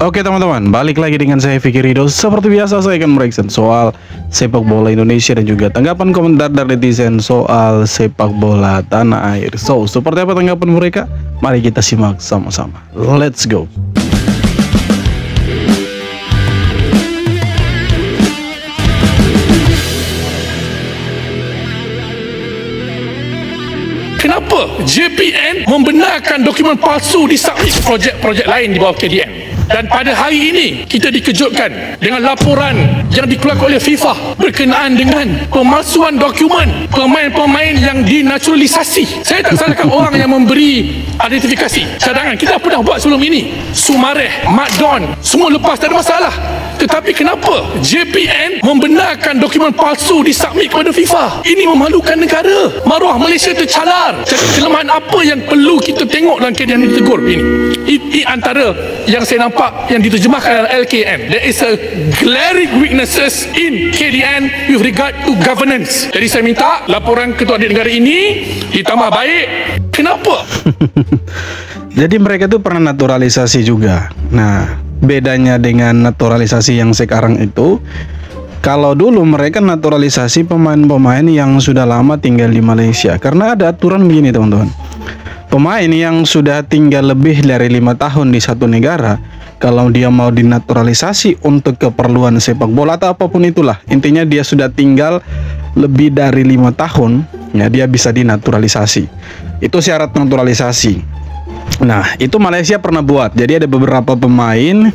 Oke teman-teman, balik lagi dengan saya Fikri Ridho. Seperti biasa saya akan mereaction soal sepak bola Indonesia dan juga tanggapan komentar dari netizen soal sepak bola tanah air. So, seperti apa tanggapan mereka? Mari kita simak sama-sama. Let's go. Kenapa JPN membenarkan dokumen palsu disubmit projek-projek lain di bawah KDN? Dan pada hari ini kita dikejutkan dengan laporan yang dikeluarkan oleh FIFA berkenaan dengan pemalsuan dokumen pemain-pemain yang dinaturalisasi. Saya tak salahkan orang yang memberi identifikasi cadangan. Kita pernah buat sebelum ini. Sumareh, Mat Don, semua lepas, tak ada masalah. Tetapi kenapa JPN membenarkan dokumen palsu disubmit kepada FIFA? Ini memalukan negara. Maruah Malaysia tercalar. Jadi kelemahan apa yang perlu kita tengok dalam KDN ditegur ini? Ini antara yang saya nampak yang diterjemahkan dalam LKN. There is a glaring weaknesses in KDN with regard to governance. Jadi saya minta laporan Ketua Adik Negara ini ditambah baik. Kenapa? Jadi mereka tuh pernah naturalisasi juga. Nah, bedanya dengan naturalisasi yang sekarang itu, kalau dulu mereka naturalisasi pemain-pemain yang sudah lama tinggal di Malaysia. Karena ada aturan begini teman-teman. Pemain yang sudah tinggal lebih dari 5 tahun di satu negara, kalau dia mau dinaturalisasi untuk keperluan sepak bola atau apapun itulah, intinya dia sudah tinggal lebih dari 5 tahun, ya dia bisa dinaturalisasi. Itu syarat naturalisasi. Nah, itu Malaysia pernah buat. Jadi ada beberapa pemain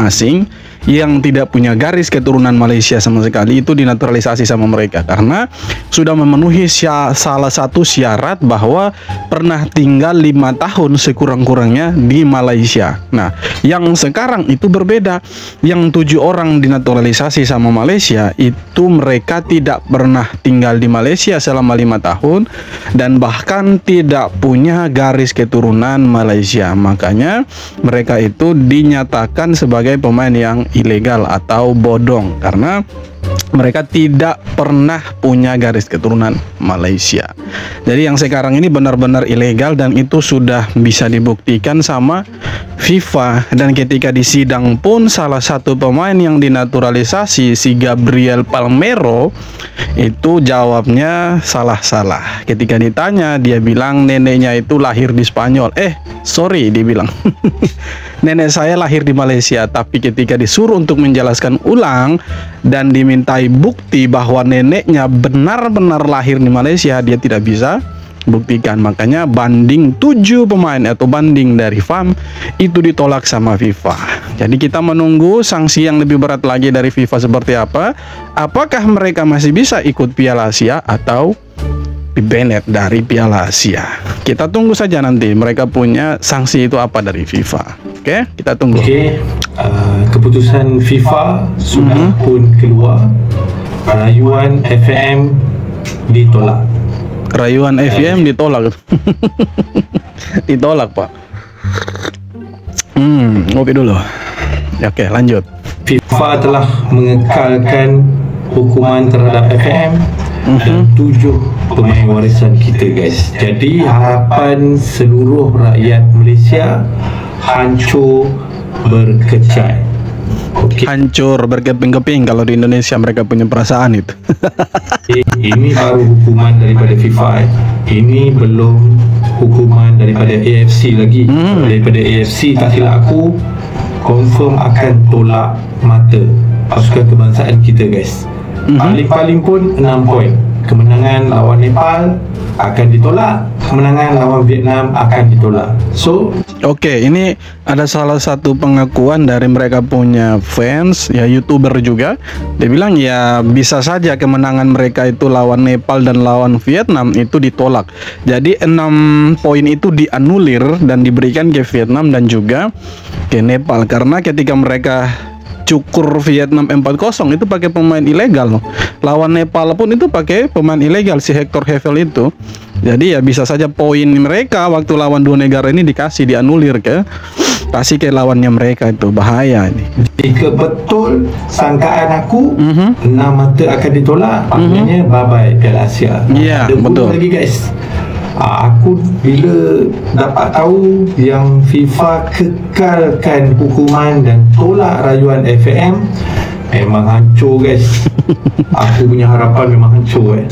asing yang tidak punya garis keturunan Malaysia sama sekali, itu dinaturalisasi sama mereka karena sudah memenuhi salah satu syarat bahwa pernah tinggal 5 tahun sekurang-kurangnya di Malaysia. Nah, yang sekarang itu berbeda. Yang 7 orang dinaturalisasi sama Malaysia itu mereka tidak pernah tinggal di Malaysia selama 5 tahun dan bahkan tidak punya garis keturunan Malaysia. Makanya mereka itu dinyatakan sebagai pemain yang ilegal atau bodong karena mereka tidak pernah punya garis keturunan Malaysia. Jadi yang sekarang ini benar-benar ilegal dan itu sudah bisa dibuktikan sama FIFA. Dan ketika di sidang pun salah satu pemain yang dinaturalisasi, si Gabriel Palmeiro, itu jawabnya salah-salah. Ketika ditanya dia bilang neneknya itu lahir di Spanyol. Sorry dia bilang nenek saya lahir di Malaysia. Tapi ketika disuruh untuk menjelaskan ulang dan dimintai bukti bahwa neneknya benar-benar lahir di Malaysia, dia tidak bisa buktikan. Makanya banding 7 pemain atau banding dari FAM itu ditolak sama FIFA. Jadi kita menunggu sanksi yang lebih berat lagi dari FIFA seperti apa. Apakah mereka masih bisa ikut Piala Asia atau di-banned dari Piala Asia? Kita tunggu saja nanti mereka punya sanksi itu apa dari FIFA. Oke, kita tunggu. Keputusan FIFA sudah pun keluar. Rayuan FM ditolak. Rayuan FM ditolak. Ditolak, Pak. Ngopi dulu. Oke, lanjut. FIFA telah mengekalkan hukuman terhadap FM dan 7 pemain warisan kita, guys. Jadi harapan seluruh rakyat Malaysia hancur berkecai. Hancur berkeping-keping kalau di Indonesia mereka punya perasaan itu. Ini baru hukuman daripada FIFA. Ini belum hukuman daripada AFC lagi. Daripada AFC tak silap aku confirm akan tolak mata pasukan kebangsaan kita, guys. Paling-paling pun 6 poin. Kemenangan lawan Nepal akan ditolak, kemenangan lawan Vietnam akan ditolak. So, oke, ini ada salah satu pengakuan dari mereka punya fans, ya YouTuber juga. Dia bilang ya bisa saja kemenangan mereka itu lawan Nepal dan lawan Vietnam itu ditolak. Jadi 6 poin itu dianulir dan diberikan ke Vietnam dan juga ke Nepal karena ketika mereka cukur Vietnam 4-0 itu pakai pemain ilegal loh. Lawan Nepal pun itu pakai pemain ilegal si Hector Hevel itu. Jadi ya bisa saja poin mereka waktu lawan 2 negara ini dianulir kasih ke lawannya mereka. Itu bahaya ini. Jika betul sangkaan aku 6 mata akan ditolak, maknanya bye bye Piala Asia. Iya, betul. Lagi, guys. Aku bila dapat tahu yang FIFA kekalkan hukuman dan tolak rayuan FAM, memang hancur guys. Aku punya harapan memang hancur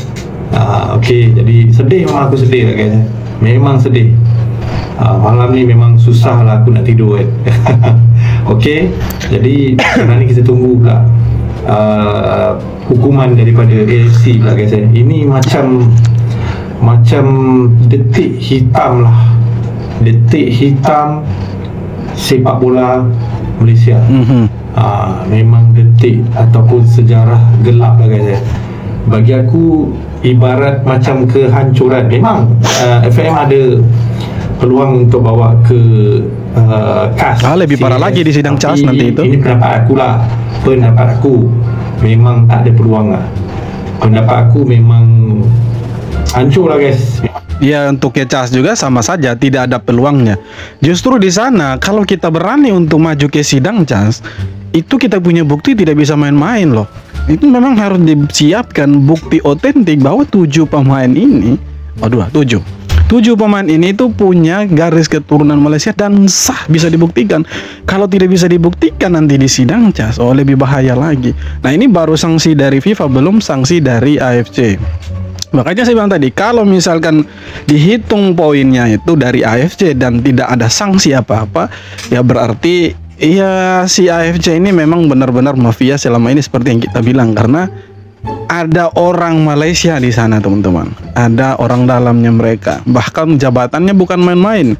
Okey, jadi sedih, memang aku sedih lah guys. Memang sedih. Malam ni memang susah lah aku nak tidur Okey, jadi sekarang ni kita tunggu pula hukuman daripada AFC pula guys. Ini macam detik hitam lah, detik hitam sepak bola Malaysia. Memang detik ataupun sejarah gelap lah guys. Bagi aku ibarat macam kehancuran. Memang FAM ada peluang untuk bawa ke CAS. Lebih parah lagi di sidang CAS nanti itu. Ini pendapat aku lah. Pendapat aku memang tak ada peluang lah. Pendapat aku memang hancur lah guys. Ya, untuk CAS juga sama saja, tidak ada peluangnya. Justru di sana kalau kita berani untuk maju ke sidang CAS, itu kita punya bukti tidak bisa main-main loh. Itu memang harus disiapkan bukti otentik bahwa 7 pemain ini, 7 pemain ini itu punya garis keturunan Malaysia dan sah, bisa dibuktikan. Kalau tidak bisa dibuktikan nanti di sidang CAS, lebih bahaya lagi. Nah, ini baru sanksi dari FIFA, belum sanksi dari AFC. Makanya saya bilang tadi, kalau misalkan dihitung poinnya itu dari AFC dan tidak ada sanksi apa-apa, ya berarti ya si AFC ini memang benar-benar mafia selama ini seperti yang kita bilang. Karena ada orang Malaysia di sana teman-teman, ada orang dalamnya mereka, bahkan jabatannya bukan main-main.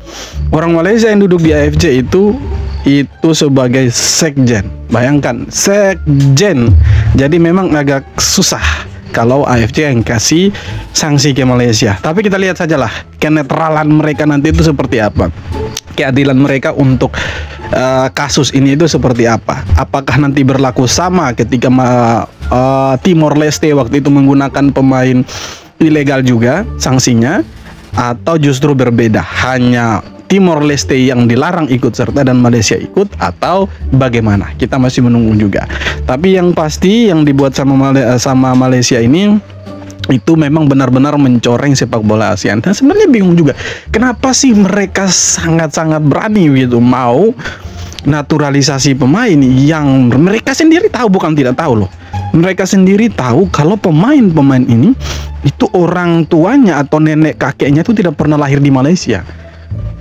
Orang Malaysia yang duduk di AFC itu sebagai sekjen. Bayangkan, sekjen. Jadi memang agak susah kalau AFC yang kasih sanksi ke Malaysia. Tapi kita lihat sajalah kenetralan mereka nanti itu seperti apa, keadilan mereka untuk kasus ini itu seperti apa. Apakah nanti berlaku sama ketika Timor Leste waktu itu menggunakan pemain ilegal juga sanksinya, atau justru berbeda, hanya Timor Leste yang dilarang ikut serta dan Malaysia ikut, atau bagaimana? Kita masih menunggu juga. Tapi yang pasti yang dibuat sama Malaysia ini itu memang benar-benar mencoreng sepak bola ASEAN. Dan sebenarnya bingung juga, kenapa sih mereka sangat-sangat berani gitu mau naturalisasi pemain yang mereka sendiri tahu, bukan tidak tahu loh. Mereka sendiri tahu kalau pemain-pemain ini itu orang tuanya atau nenek kakeknya itu tidak pernah lahir di Malaysia.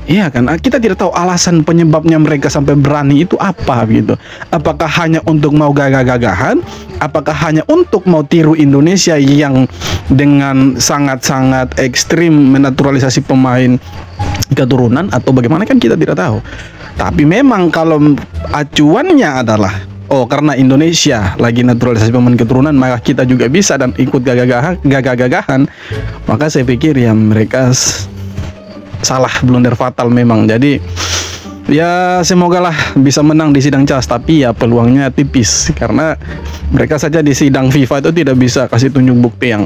Iya kan, kita tidak tahu alasan penyebabnya mereka sampai berani itu apa gitu. Apakah hanya untuk mau gagah-gagahan? Apakah hanya untuk mau tiru Indonesia yang dengan sangat-sangat ekstrim menaturalisasi pemain keturunan, atau bagaimana, kan kita tidak tahu. Tapi memang kalau acuannya adalah karena Indonesia lagi naturalisasi pemain keturunan, maka kita juga bisa dan ikut gagah-gagahan, maka saya pikir ya mereka salah, blunder fatal memang. Jadi ya semogalah bisa menang di sidang CAS, tapi ya peluangnya tipis karena mereka saja di sidang FIFA itu tidak bisa kasih tunjuk bukti yang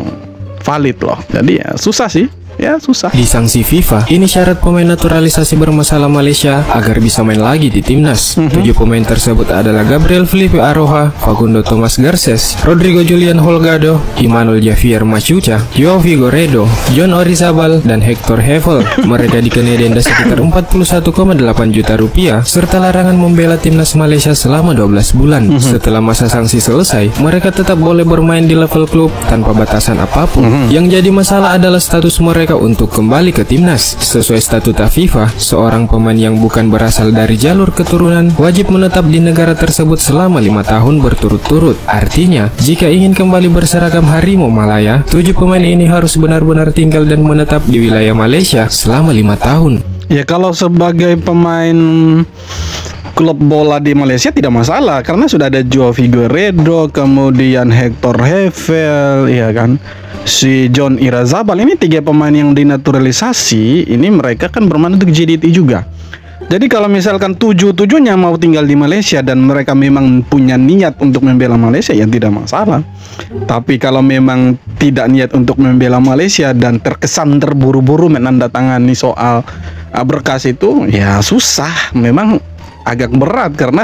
valid loh. Jadi ya susah sih. Ya susah. Di sanksi FIFA, ini syarat pemain naturalisasi bermasalah Malaysia agar bisa main lagi di timnas. 7 pemain tersebut adalah Gabriel Felipe Aroha, Facundo Thomas Garces, Rodrigo Julian Holgado, Emmanuel Javier Machuca, Joao Figueiredo, John Orizabal, dan Hector Hevel. Mereka dikenai denda sekitar 41,8 juta rupiah serta larangan membela timnas Malaysia selama 12 bulan. Setelah masa sanksi selesai, mereka tetap boleh bermain di level klub tanpa batasan apapun. Yang jadi masalah adalah status mereka untuk kembali ke timnas. Sesuai statuta FIFA, seorang pemain yang bukan berasal dari jalur keturunan wajib menetap di negara tersebut selama 5 tahun berturut-turut. Artinya, jika ingin kembali berseragam Harimau Malaya, 7 pemain ini harus benar-benar tinggal dan menetap di wilayah Malaysia selama 5 tahun. Ya kalau sebagai pemain klub bola di Malaysia tidak masalah, karena sudah ada Joao Figueiredo, kemudian Hector Hevel, ya kan, si John Orizabal. Ini 3 pemain yang dinaturalisasi. Ini mereka kan bermain untuk JDT juga. Jadi kalau misalkan 7-7-nya mau tinggal di Malaysia dan mereka memang punya niat untuk membela Malaysia, ya tidak masalah. Tapi kalau memang tidak niat untuk membela Malaysia dan terkesan terburu-buru menandatangani soal berkas itu, ya susah. Memang agak berat karena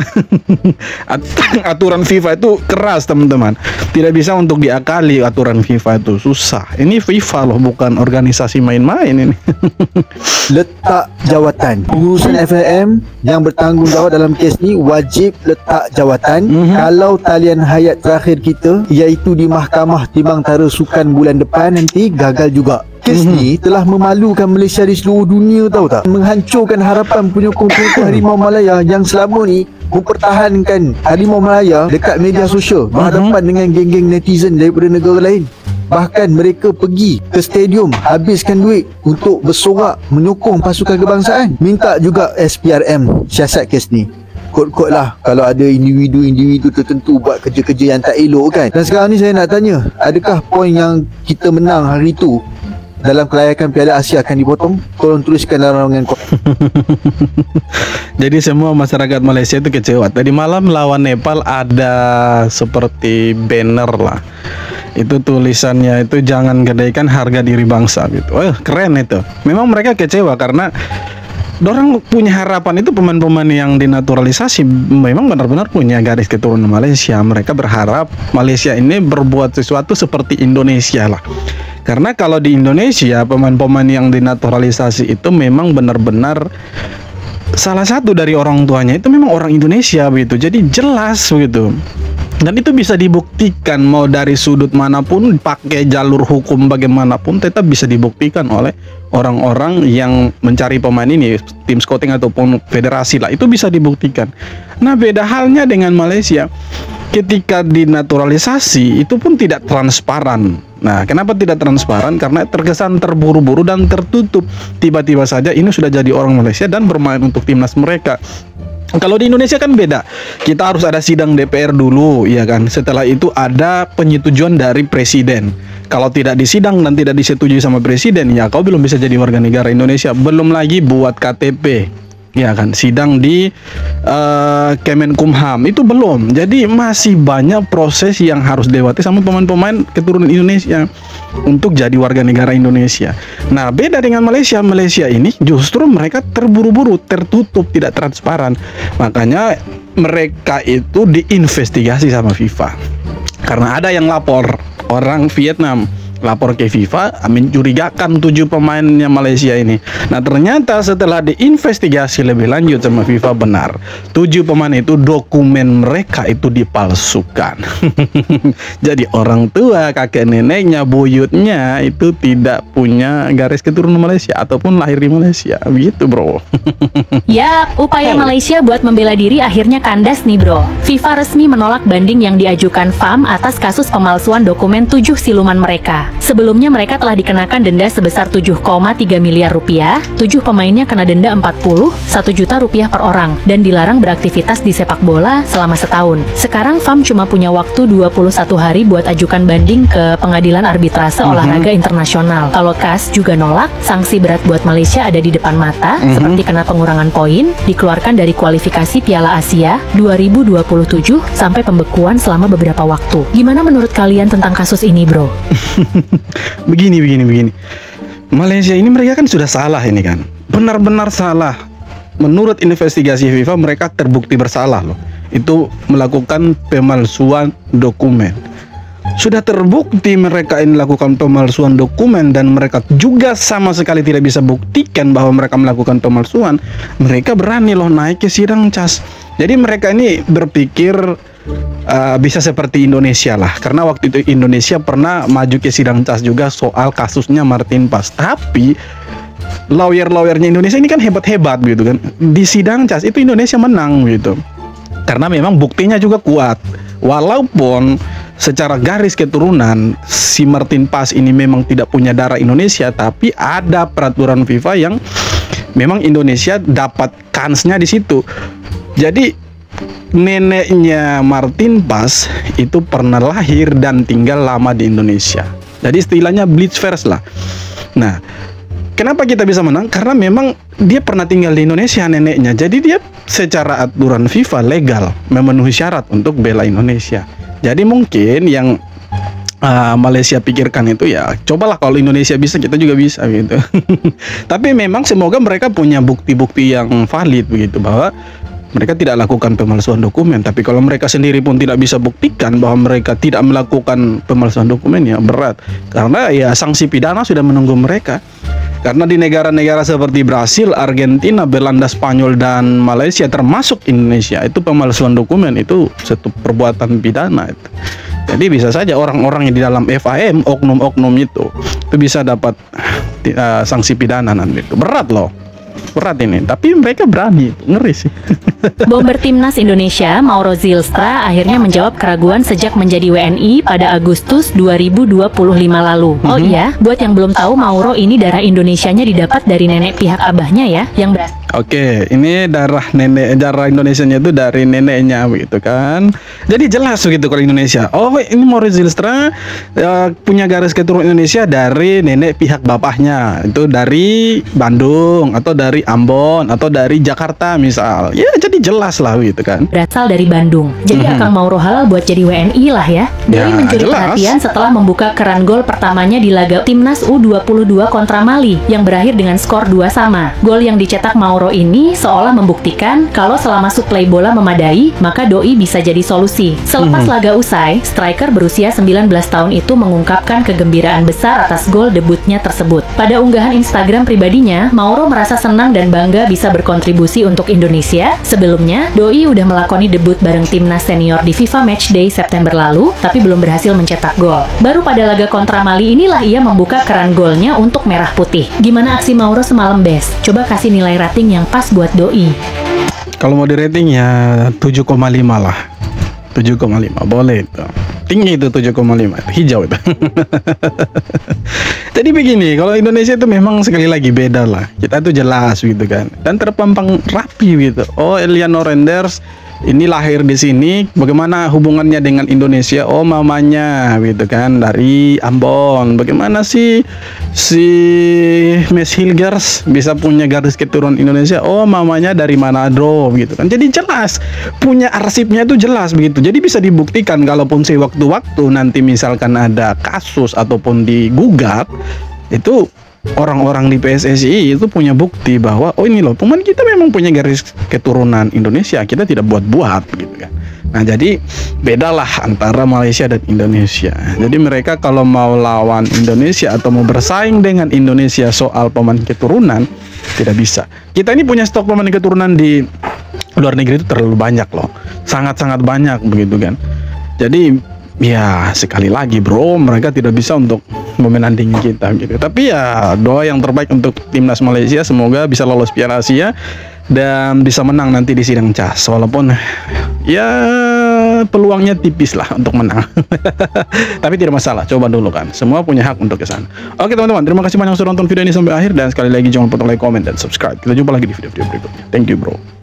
aturan FIFA itu keras teman-teman. Tidak bisa untuk diakali aturan FIFA itu, susah. Ini FIFA loh, bukan organisasi main-main ini. Letak jawatan. Pengurusan FIM yang bertanggungjawab dalam kes ni wajib letak jawatan. Kalau talian hayat terakhir kita iaitu di Mahkamah Timbang Tara Sukan bulan depan nanti gagal juga. Kes ni telah memalukan Malaysia di seluruh dunia, tahu tak? Menghancurkan harapan penyokong-penyokong Harimau Malaya yang selama ni mempertahankan Harimau Malaya dekat media sosial berhadapan dengan geng-geng netizen daripada negara lain. Bahkan mereka pergi ke stadium habiskan duit untuk bersorak menyokong pasukan kebangsaan. Minta juga SPRM siasat kes ni. Kot-kot lah kalau ada individu-individu tertentu buat kerja-kerja yang tak elok kan. Dan sekarang ni saya nak tanya, adakah poin yang kita menang hari tu dalam kelayakan Piala Asia akan dipotong? Tolong tuliskan dalam ruangan. Jadi semua masyarakat Malaysia itu kecewa. Tadi malam lawan Nepal ada seperti banner lah. Itu tulisannya itu jangan gadaikan harga diri bangsa gitu. Keren itu. Memang mereka kecewa karena dorang punya harapan itu pemain-pemain yang dinaturalisasi memang benar-benar punya garis keturunan Malaysia. Mereka berharap Malaysia ini berbuat sesuatu seperti Indonesia lah. Karena kalau di Indonesia pemain-pemain yang dinaturalisasi itu memang benar-benar salah satu dari orang tuanya itu memang orang Indonesia begitu. Jadi jelas begitu. Dan itu bisa dibuktikan mau dari sudut manapun, pakai jalur hukum bagaimanapun, tetap bisa dibuktikan oleh orang-orang yang mencari pemain ini, tim scouting ataupun federasi lah, itu bisa dibuktikan. Nah, beda halnya dengan Malaysia. Ketika dinaturalisasi itu pun tidak transparan. Nah, kenapa tidak transparan? Karena terkesan terburu-buru dan tertutup. Tiba-tiba saja ini sudah jadi orang Malaysia dan bermain untuk timnas mereka. Kalau di Indonesia kan beda. Kita harus ada sidang DPR dulu, ya kan. Setelah itu ada penyetujuan dari presiden. Kalau tidak disidang dan tidak disetujui sama presiden, ya kau belum bisa jadi warga negara Indonesia. Belum lagi buat KTP, ya kan. Sidang di Kemenkumham itu belum. Jadi masih banyak proses yang harus dilewati sama pemain-pemain keturunan Indonesia untuk jadi warga negara Indonesia. Nah, beda dengan Malaysia. Malaysia ini justru mereka terburu-buru, tertutup, tidak transparan. Makanya mereka itu diinvestigasi sama FIFA. Karena ada yang lapor, orang Vietnam lapor ke FIFA mencurigakan 7 pemainnya Malaysia ini. Nah, ternyata setelah diinvestigasi lebih lanjut sama FIFA, benar 7 pemain itu dokumen mereka itu dipalsukan. Jadi orang tua, kakek neneknya, buyutnya itu tidak punya garis keturunan Malaysia ataupun lahir di Malaysia. Begitu, bro. Ya, upaya Malaysia buat membela diri akhirnya kandas nih, bro. FIFA resmi menolak banding yang diajukan FAM atas kasus pemalsuan dokumen 7 siluman mereka. Sebelumnya mereka telah dikenakan denda sebesar 7,3 miliar rupiah, 7 pemainnya kena denda 1 juta rupiah per orang, dan dilarang beraktivitas di sepak bola selama setahun. Sekarang FAM cuma punya waktu 21 hari buat ajukan banding ke Pengadilan Arbitrase Olahraga Internasional. Kalau CAS juga nolak, sanksi berat buat Malaysia ada di depan mata, seperti kena pengurangan poin, dikeluarkan dari kualifikasi Piala Asia 2027, sampai pembekuan selama beberapa waktu. Gimana menurut kalian tentang kasus ini, bro? Begini. Malaysia ini mereka kan sudah salah ini kan. Benar-benar salah. Menurut investigasi FIFA mereka terbukti bersalah loh. Itu melakukan pemalsuan dokumen. Sudah terbukti mereka ini melakukan pemalsuan dokumen dan mereka juga sama sekali tidak bisa buktikan bahwa mereka melakukan pemalsuan. Mereka berani loh naik ke sidang CAS. Jadi mereka ini berpikir bisa seperti Indonesia lah, karena waktu itu Indonesia pernah maju ke sidang CAS juga soal kasusnya Martin Paes. Tapi lawyer-lawyernya Indonesia ini kan hebat-hebat gitu kan. Di sidang CAS itu Indonesia menang gitu, karena memang buktinya juga kuat. Walaupun secara garis keturunan si Martin Paes ini memang tidak punya darah Indonesia, tapi ada peraturan FIFA yang memang Indonesia dapat kansnya di situ. Jadi neneknya Martin Paes itu pernah lahir dan tinggal lama di Indonesia. Jadi istilahnya Blitzfers lah. Nah, kenapa kita bisa menang? Karena memang dia pernah tinggal di Indonesia neneknya. Jadi dia secara aturan FIFA legal memenuhi syarat untuk bela Indonesia. Jadi mungkin yang Malaysia pikirkan itu ya, cobalah kalau Indonesia bisa, kita juga bisa gitu. Tapi memang semoga mereka punya bukti-bukti yang valid begitu, bahwa mereka tidak lakukan pemalsuan dokumen. Tapi kalau mereka sendiri pun tidak bisa buktikan bahwa mereka tidak melakukan pemalsuan dokumen, ya berat. Karena ya sanksi pidana sudah menunggu mereka. Karena di negara-negara seperti Brasil, Argentina, Belanda, Spanyol, dan Malaysia termasuk Indonesia, itu pemalsuan dokumen itu satu perbuatan pidana itu. Jadi bisa saja orang-orang yang di dalam FAM, oknum-oknum itu bisa dapat sanksi pidana nanti. Itu berat loh. Berat ini, tapi mereka berani, ngeri sih. Bomber Timnas Indonesia Mauro Zylstra akhirnya menjawab keraguan sejak menjadi WNI pada Agustus 2025 lalu. Oh iya, buat yang belum tahu, Mauro ini darah Indonesianya didapat dari nenek pihak abahnya ya, yang berasal. Oke, ini darah Indonesianya itu dari neneknya begitu kan. Jadi jelas begitu kalau Indonesia. Oh, ini Mauro Zylstra punya garis keturunan Indonesia dari nenek pihak bapaknya. Itu dari Bandung atau dari Ambon atau dari Jakarta misal. Ya, jadi jelas lah gitu kan. Berasal dari Bandung. Jadi Akang Mauro halal buat jadi WNI lah ya. Dari mencuri perhatian setelah membuka keran gol pertamanya di laga Timnas U22 kontra Mali yang berakhir dengan skor 2-2. Gol yang dicetak Mauro ini seolah membuktikan kalau selama suplai bola memadai, maka doi bisa jadi solusi. Selepas laga usai, striker berusia 19 tahun itu mengungkapkan kegembiraan besar atas gol debutnya tersebut. Pada unggahan Instagram pribadinya, Mauro merasa senang dan bangga bisa berkontribusi untuk Indonesia. Sebelumnya, doi udah melakoni debut bareng timnas senior di FIFA Matchday September lalu, tapi belum berhasil mencetak gol. Baru pada laga kontra Mali inilah ia membuka keran golnya untuk merah putih. Gimana aksi Mauro semalam, Bes? Coba kasih nilai rating yang pas buat doi. Kalau mau di rating ya 7,5 lah. 7,5 boleh itu. Tinggi itu 7,5, hijau itu. Jadi begini, kalau Indonesia itu memang sekali lagi beda lah. Kita tuh jelas gitu kan, dan terpampang rapi gitu. Oh, Eliano Renders ini lahir di sini, bagaimana hubungannya dengan Indonesia? Oh, mamanya gitu kan dari Ambon. Bagaimana sih si Mes Hilgers bisa punya garis keturunan Indonesia? Oh, mamanya dari Manado gitu kan. Jadi jelas, punya arsipnya itu jelas begitu. Jadi bisa dibuktikan kalaupun sewaktu-waktu nanti misalkan ada kasus ataupun digugat, itu orang-orang di PSSI itu punya bukti bahwa oh ini loh, pemain kita memang punya garis keturunan Indonesia, kita tidak buat-buat gitu kan. Nah, jadi bedalah antara Malaysia dan Indonesia. Jadi mereka kalau mau lawan Indonesia atau mau bersaing dengan Indonesia soal pemain keturunan, tidak bisa. Kita ini punya stok pemain keturunan di luar negeri itu terlalu banyak loh, sangat-sangat banyak begitu kan. Jadi ya sekali lagi bro, mereka tidak bisa untuk menandingi kita gitu. Tapi ya doa yang terbaik untuk timnas Malaysia, semoga bisa lolos Piala Asia dan bisa menang nanti di sidang CAS. Walaupun ya peluangnya tipis lah untuk menang. Tapi tidak masalah, coba dulu kan. Semua punya hak untuk ke sana. Oke teman-teman, terima kasih banyak sudah nonton video ini sampai akhir, dan sekali lagi jangan lupa like, comment, dan subscribe. Kita jumpa lagi di video-video berikutnya. Thank you bro.